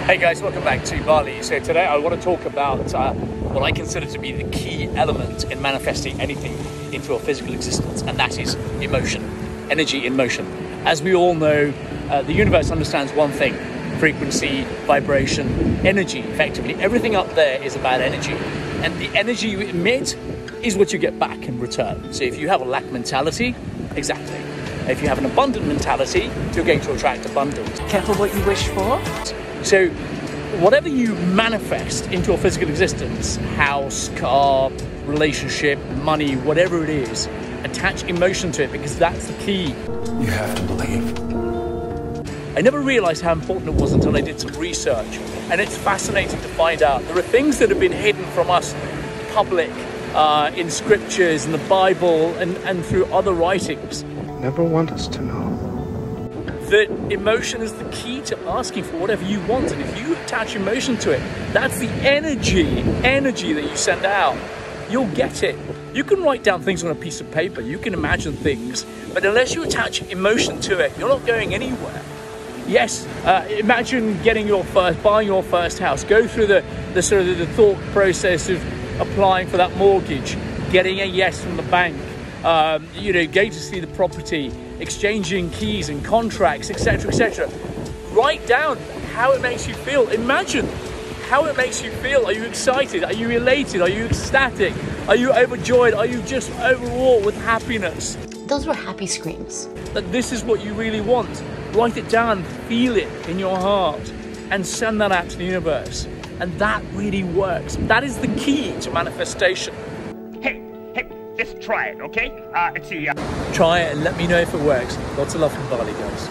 Hey guys, welcome back to Bali. So today I want to talk about what I consider to be the key element in manifesting anything into a physical existence, and that is emotion, energy in motion. As we all know, the universe understands one thing: frequency, vibration, energy. Effectively, everything up there is about energy, and the energy you emit is what you get back in return. So if you have a lack mentality, exactly. If you have an abundant mentality, you're going to attract abundance. Careful what you wish for. So whatever you manifest into a physical existence, house, car, relationship, money, whatever it is, attach emotion to it, because that's the key. You have to believe. I never realized how important it was until I did some research, and it's fascinating to find out there are things that have been hidden from us public in scriptures, in the Bible, and through other writings. Never want us to know. That emotion is the key to asking for whatever you want, and if you attach emotion to it, that's the energy that you send out. You'll get it. You can write down things on a piece of paper, you can imagine things, but unless you attach emotion to it, you're not going anywhere. Yes, imagine buying your first house. Go through the sort of the thought process of applying for that mortgage, getting a yes from the bank, going to see the property, exchanging keys and contracts, etc., etc. Write down how it makes you feel. Imagine how it makes you feel. Are you excited? Are you elated? Are you ecstatic? Are you overjoyed? Are you just overwrought with happiness? Those were happy screams. That this is what you really want. Write it down, feel it in your heart, and send that out to the universe. And that really works. That is the key to manifestation. Hey, just try it, okay? Try it and let me know if it works. Lots of love from Bali, guys.